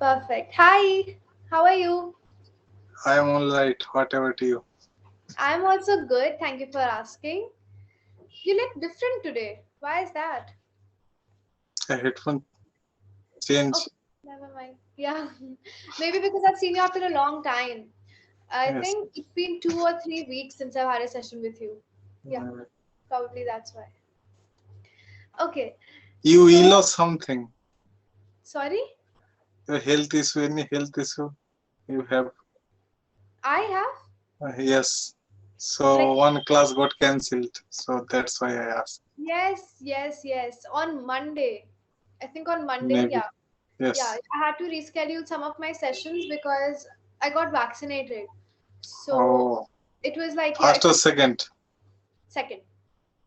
Perfect. Hi, how are you? I am all right. What about you? I'm also good. Thank you for asking. You look different today. Why is that? A headphone change. Okay, never mind. Yeah, maybe because I've seen you after a long time. I Yes. think it's been 2 or 3 weeks since I've had a session with you. Yeah, Uh, probably that's why. Okay, You ill or so something? sorry, Your health issue, any health issue you have? I have Yes. So like one class got cancelled. So that's why I asked. yes. On Monday, I think on Monday, Maybe. yeah. Yeah, Yes. I had to reschedule some of my sessions because I got vaccinated. So Oh, it was like, yeah, first it or was second? second.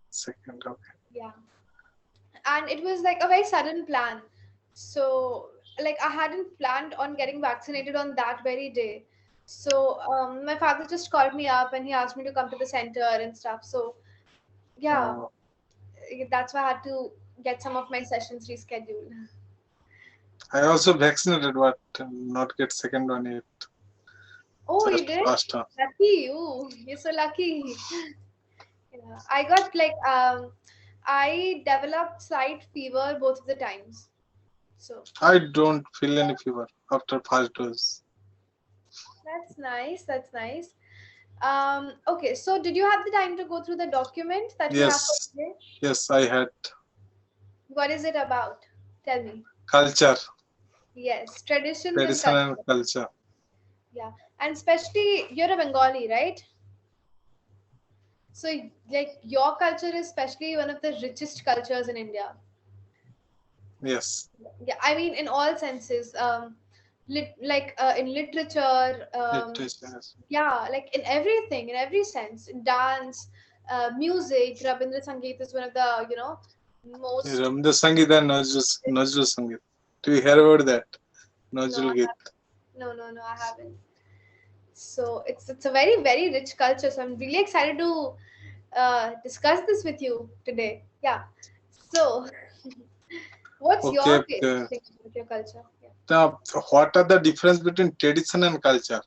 Second. Okay. Yeah. And it was like a very sudden plan. So, like, I hadn't planned on getting vaccinated on that very day. So, my father just called me up and he asked me to come to the center and stuff. So, yeah, Oh, that's why I had to get some of my sessions rescheduled. I also vaccinated, but not get second one yet. Oh, you Just did? first one. Lucky you. You're so lucky. Yeah, I got like I developed slight fever both of the times. So I don't feel any fever after first dose. that's nice. That's nice. Okay, so did you have the time to go through the document that we have for Yes. today? Yes, I had What is it about? Tell me. culture, Yes, traditions and tradition and culture. culture. Yeah, and especially you're a Bengali, right? So like your culture is especially one of the richest cultures in India. Yes. Yeah, I mean in all senses. In literature, Literature. yeah, like in everything, in every sense, in dance, music. Rabindra Sangeet is one of the most. Ramda Sangeet and Nazrul Sangeet. Do you hear about that? No, I Nazrul Git. haven't. No, I haven't. So it's a very rich culture. So I'm really excited to discuss this with you today. Yeah. So, what's Okay. your favorite thing about your culture? Yeah. Now, what are the difference between tradition and culture?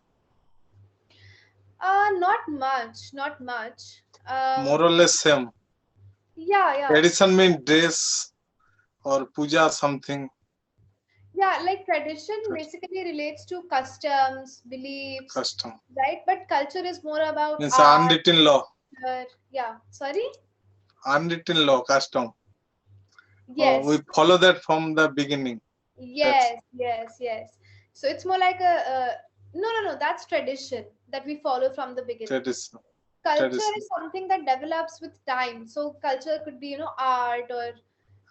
Not much. Not much. More or less same. Yeah. Tradition means dress or puja something. Yeah, like tradition basically relates to customs, beliefs, Custom right? But culture is more about means art. unwritten law. Yeah. Sorry? Unwritten law, custom. We Yes. follow that from the beginning. That's Yes. So it's more like a no. That's tradition that we follow from the beginning. tradition. Culture Tradition. is something that develops with time. So culture could be, art or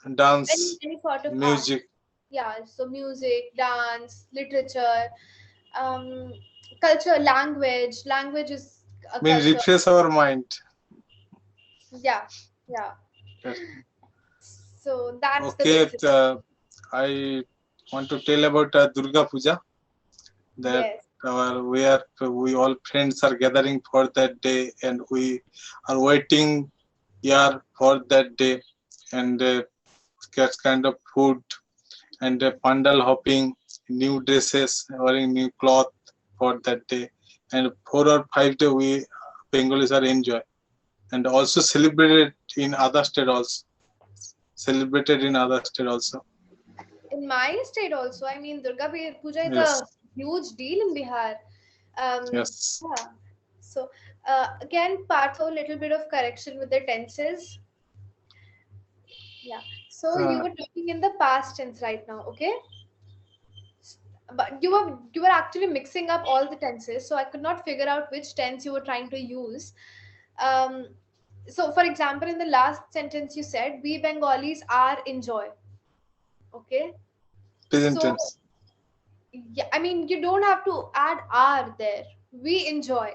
any Dance, any sort of art. music. Yeah. So music, dance, literature, um, culture, language. Language is a Mean culture. refresh our mind. Yeah, yeah. That's So that's the okay. basis. I want to tell about Durga Puja. That Yes. our where we all friends are gathering for that day, and we are waiting here for that day, and get kind of food and pandal hopping, new dresses, wearing new cloth for that day, and 4 or 5 days we Bengalis are enjoy, and also celebrated in other state also. Celebrated in other state also. In my state also, I mean, Puja is a Yes, huge deal in Bihar. yes. Yeah. So, again, Partho, a little bit of correction with the tenses. Yeah. So you Uh, were talking in the past tense right now, okay? But you were actually mixing up all the tenses, so I could not figure out which tense you were trying to use. Um, so, for example, in the last sentence you said, "We Bengalis are enjoy." Okay. present So, tense. yeah, I mean, you don't have to add "are" there. We enjoy.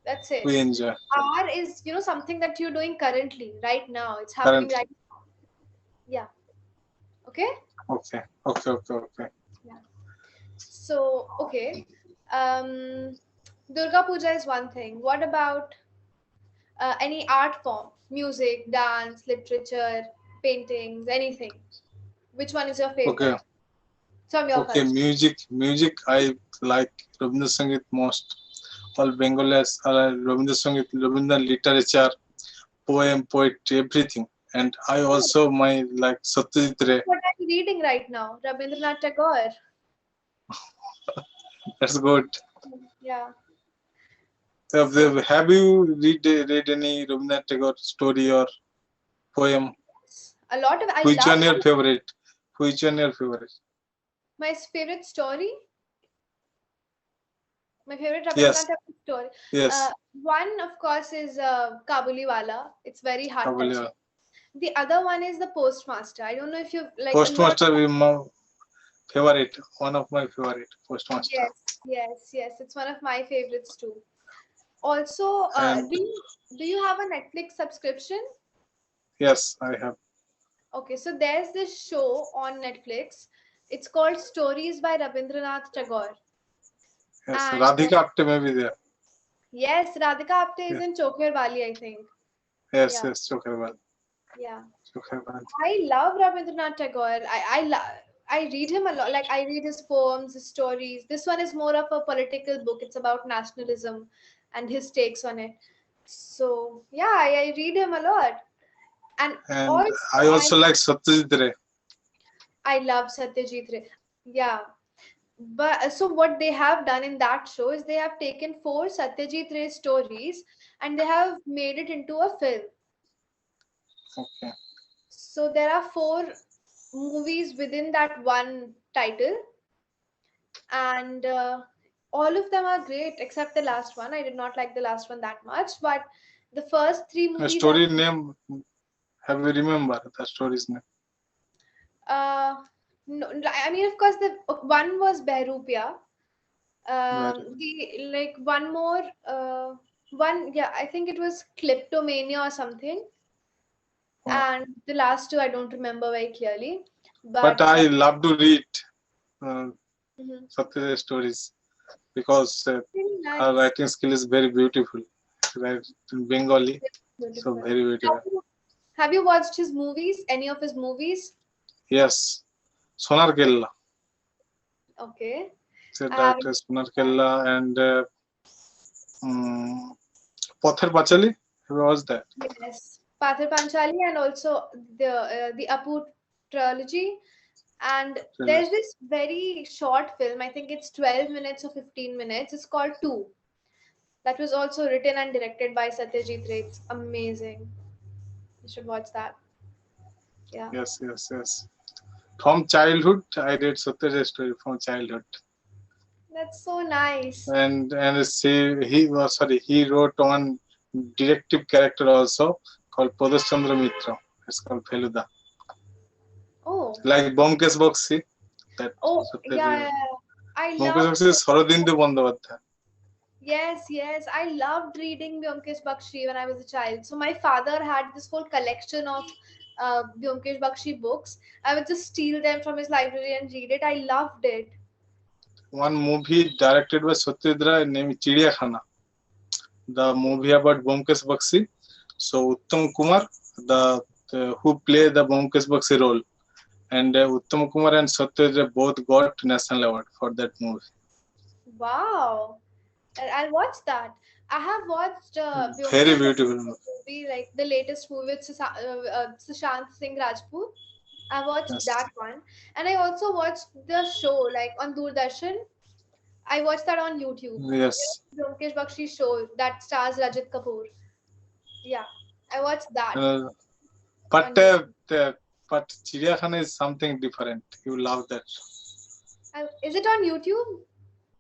That's it. We enjoy. "Are" is something that you're doing currently, right now. It's happening Currently. right now. Yeah. Okay. Okay. Okay. Yeah. So, okay. Um, Durga Puja is one thing. What about any art form? Music, dance, literature, paintings, anything. Which one is your Okay. favorite? from your Okay, culture? music. I like Rabindra Sangeet most. All Bengalis are Rabindra Sangeet, Rabindra literature, poem, poetry, everything. And I Oh, also my like Satyajit Ray. what are you reading right now? Rabindranath Tagore. That's good. Yeah. So Have you read any Rabindranath Tagore story or poem? a lot of I Which love one your favorite? Which one your favorite? my favorite story. My favorite Yes, Rabindranath Tagore story. Uh, yes. One, of course, is Kabuliwala. It's very heart touching. Kabulia. The other one is The Postmaster. I don't know if you like a lot. Postmaster is my favorite. One of my favorite. Postmaster. Yes, yes, yes. It's one of my favorites too. Also, And do you have a Netflix subscription? yes, I have. Okay, so there's this show on Netflix. It's called Stories by Rabindranath Tagore. Yes, And Radhika Apte may be there. yes, Radhika Apte is Yes, in Chokher Wali, I think. yes, Yeah, yes. Chokarbal. yeah. Chokarbal. I love Rabindranath Tagore. I read him a lot. Like I read his poems, his stories. This one is more of a political book. It's about nationalism and his takes on it. So yeah, I read him a lot. And And also I also like Satyajit Ray. I love Satyajit Ray. Yeah. But so what they have done in that show is they have taken four Satyajit Ray stories and they have made it into a film. Okay. So there are four movies within that one title, and all of them are great except the last one. I did not like the last one that much, but the first three The movies are story name, have you remember the story's name? uh no, I mean of course the one was Behrupia. Very The like one more one, yeah, I think it was Kleptomania or something, oh. and the last two I don't remember very clearly, But but I love to read uh, mhm. Satyajit Ray stories because Really her nice. writing skill is very beautiful. Right in Bengali, so Beautiful. very beautiful. Have you watched his movies? Any of his movies? Yes, Sonar Kella. Okay. The I haven't director Sonar watched that. Kella and um, Pather Pachali. Who was that? Yes. Pathir Panchali and also the Apu trilogy. And there's this very short film. I think it's 12 minutes or 15 minutes. It's called Two. That was also written and directed by Satyajit Ray. It's amazing. You should watch that. Yeah. Yes, yes, yes. From childhood, I read Satyajit story from childhood, That's so nice. and he wrote one detective character also called Padas Chandra Mitra. It's called Feluda, Oh. like Bomkesh Boxi. That Oh, yeah, Satyajit. yeah, yeah. I Bomkesh loved Boxi is Saradindu Bandyopadhyay. Yes, yes. I loved reading Byomkesh Bakshi when I was a child. So my father had this whole collection of Byomkesh Bakshi books. I would just steal them from his library and read it. I loved it. One movie directed by Satyajit Ray named Chidiyakhana. The movie about Bomkesh Boxi. So Uttam Kumar, the who play the Bomkesh Boxi role, and Uttam Kumar and Satyajit Ray both got national award for that movie. Wow. I'll watch that. I have watched Very Byomkesh beautiful Bakshi movie. movie, like the latest movie with Sushant Singh Rajput. I watched Yes, that one. And I also watched the show like on Doordarshan. I watched that on YouTube. yes. Byomkesh Bakshi show that stars Rajat Kapoor. Yeah, I watched that Uh, but on YouTube. but Chidiyakhana is something different. You love that. Is it on YouTube?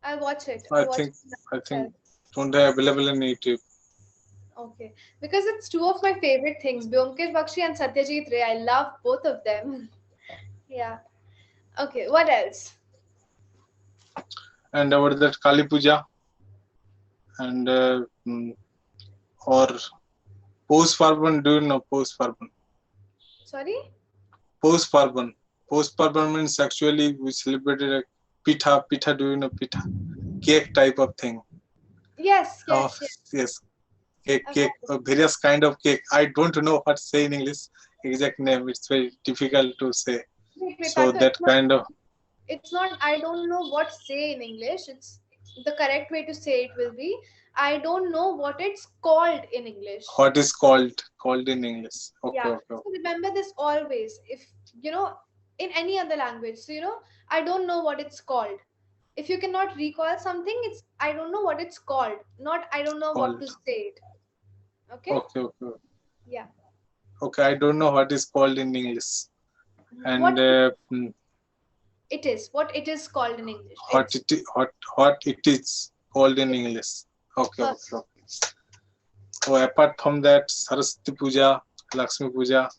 I'll watch it. I I'll watch think it I myself. think don't have available in YouTube. Okay, because it's two of my favorite things, Byomkesh Bakshi and Satyajit Ray. I love both of them. Yeah. Okay. What else? And about that Kali Puja and or Pous Parban. Do you know Pous Parban? Sorry. Pous Parban. Pous Parban means actually we celebrated a pitha. Pitha, do you know pitha? Cake type of thing. Yes. Oh, Yes. Yes. yes, cake, I've cake, heard. various kind of cake. I don't know what to say in English exact name. It's very difficult to say. Wait. So That that it's not. kind of. it's not I don't know what say in English. It's the correct way to say it will be I don't know what it's called in English. What is called in English? Okay, Yeah. okay, So remember this always. If you know in any other language. So I don't know what it's called. If you cannot recall something, it's I don't know what it's called, not I don't know what called. to say it. Okay? Okay, okay, Yeah. okay. I don't know what is called in English, and What it is, what it is called in English. what It's what it is called in English. Okay, perfect. okay, okay. So apart from that, Saraswati Puja, Lakshmi Puja,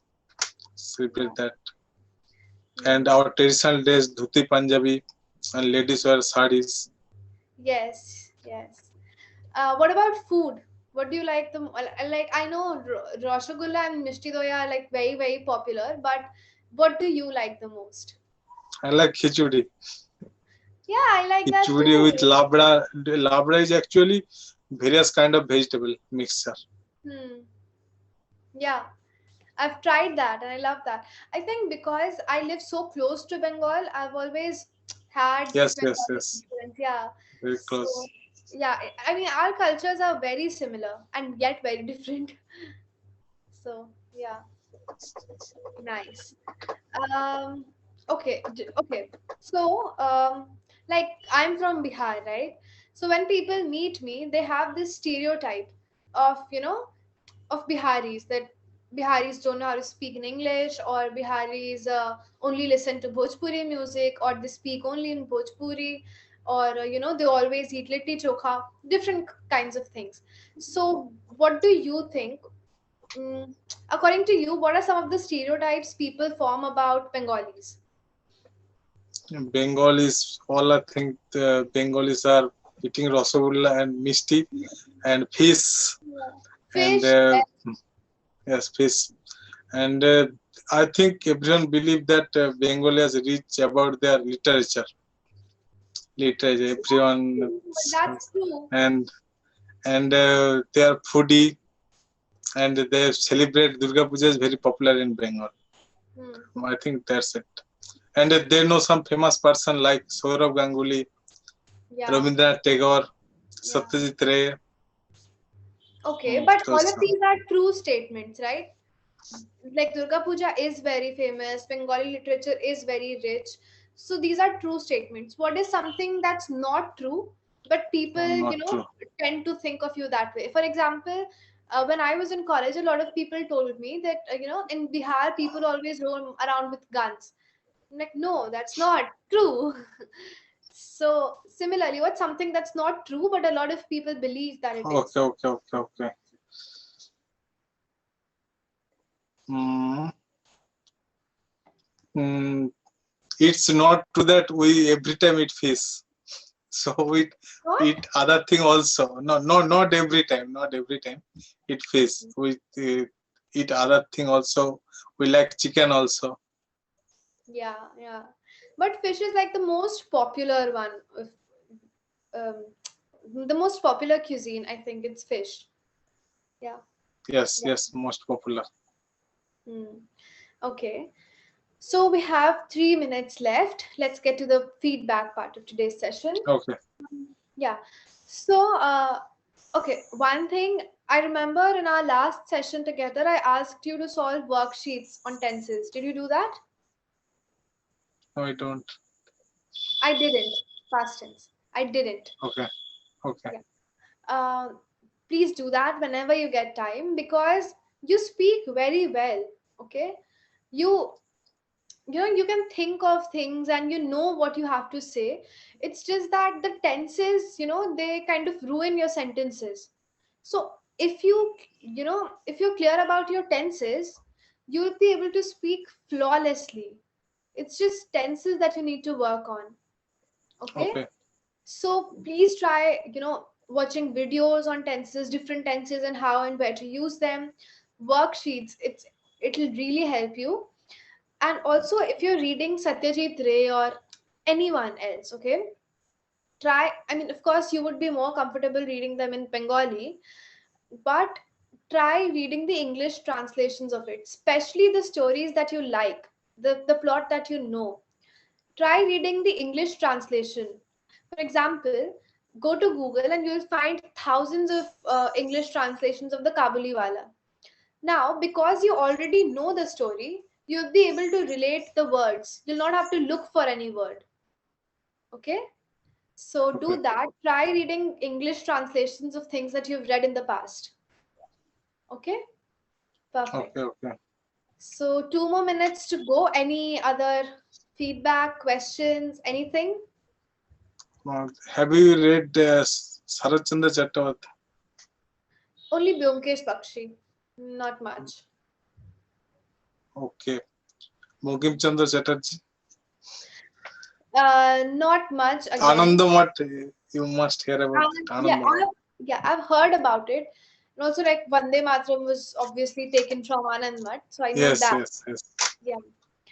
celebrate that, and Hmm. our traditional dress, dhuti Punjabi, and ladies wear sarees. Yes, yes. What about food? What do you like like? I know Rasgulla and Mishti Doya are like very very popular, but what do you like the most? I like khichdi. Yeah, I like that Khichdi with too. labra. Labra is actually various kind of vegetable mixture. Hmm. Yeah, I've tried that and I love that. I think because I live so close to Bengal, I've always had this Yes, yes, Bengali yes. influence. Yeah. Very So close. yeah, I mean our cultures are very similar and yet very different. So yeah, nice. Um, okay. So, like I'm from Bihar, right? So when people meet me, they have this stereotype of, of Biharis that Biharis don't know how to speak in English, or Biharis only listen to Bhojpuri music, or they speak only in Bhojpuri, or they always eat litti chokha, different kinds of things. So, what do you think? Mm, according to you, what are some of the stereotypes people form about Bengalis? Bengalis, all I think the Bengalis are eating rasagulla and misti and fish Yeah. and Fish, yes, fish. And I think everyone believe that Bengali is rich about their literature. Everyone that's true. and they are foodie and they celebrate Durga Puja is very popular in Bengal. Hmm. I think that's it. And they know some famous person like Saurav Ganguly, Yeah, Rabindranath Tagore, yeah. Satyajit Ray. Okay, but all of Those, these are true statements, right? Like Durga Puja is very famous, Bengali literature is very rich. So these are true statements. What is something that's not true, but people, not true. tend to think of you that way? For example, when I was in college, a lot of people told me that, in Bihar, people always roam around with guns. I'm like, no, that's not true. So, similarly, what's something that's not true, but a lot of people believe that it Okay, is? okay, okay, okay. Mm, mm, it's not true that we every time eat fish. So we What? eat other thing also. No, no, not every time. Not every time. Eat fish. We eat other thing also. We like chicken also. Yeah, yeah. But fish is like the most popular one. Um, the most popular cuisine, I think it's fish. Yeah, Yes, yeah. yes, most popular. Hmm. Okay. So we have 3 minutes left. Let's get to the feedback part of today's session. Okay. Yeah. So, okay, one thing I remember in our last session together, I asked you to solve worksheets on tenses. Did you do that? No, I don't. I didn't. Past tense. I didn't. Okay. Okay. Yeah. Uh, please do that whenever you get time because you speak very well. Okay. You you can think of things and you know what you have to say. It's just that the tenses, they kind of ruin your sentences. So if you're clear about your tenses, you'll be able to speak flawlessly. It's just tenses that you need to work on. Okay. Okay. So please try, watching videos on tenses, different tenses and how and where to use them. Worksheets, it'll really help you. And also if you're reading Satyajit Ray or anyone else, okay, try, I mean, of course you would be more comfortable reading them in Bengali, but try reading the English translations of it, especially the stories that you like, the plot that you know. try reading the English translation. For example, go to Google and you'll find thousands of English translations of the Kabuliwala. Now, because you already know the story, you'll be able to relate the words. You'll not have to look for any word. Okay? So Okay. do that. Try reading English translations of things that you've read in the past. Okay? Perfect. Okay. Okay. So 2 more minutes to go. Any other feedback, questions, anything? Have you read Sarat Chandra Chakravarti? Only Byomkesh Bakshi. Not much. Okay. Bankim Chandra Chatterjee? Not much again. Anandamath, you must hear about And it. yeah, Anandamath. I've heard about it. And also, like Vande Mataram was obviously taken from Anand Math, so I know Yes, that. yes, yes. Yeah.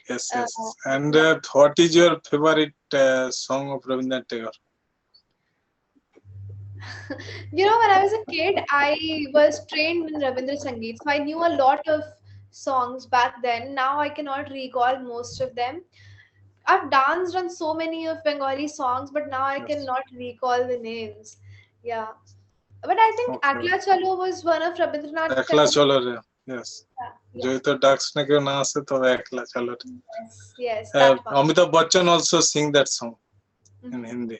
Yes, Uh, yes. And yeah. what is your favorite song of Rabindranath Tagore? When I was a kid, I was trained in Rabindra Sangeet, so I knew a lot of songs back then. Now I cannot recall most of them. I've danced on so many of Bengali songs, but now I Yes. cannot recall the names. Yeah. But I think Okay. Akla Chalo was one of Rabindranath Ekla Tagore. Cholo Re. Yes. Yeah. যদি তো ducks না কেউ না আসে তবে একলা চলো Yes, yes, that one. Amitabh Bachchan also sing that song in Mhm. Hindi.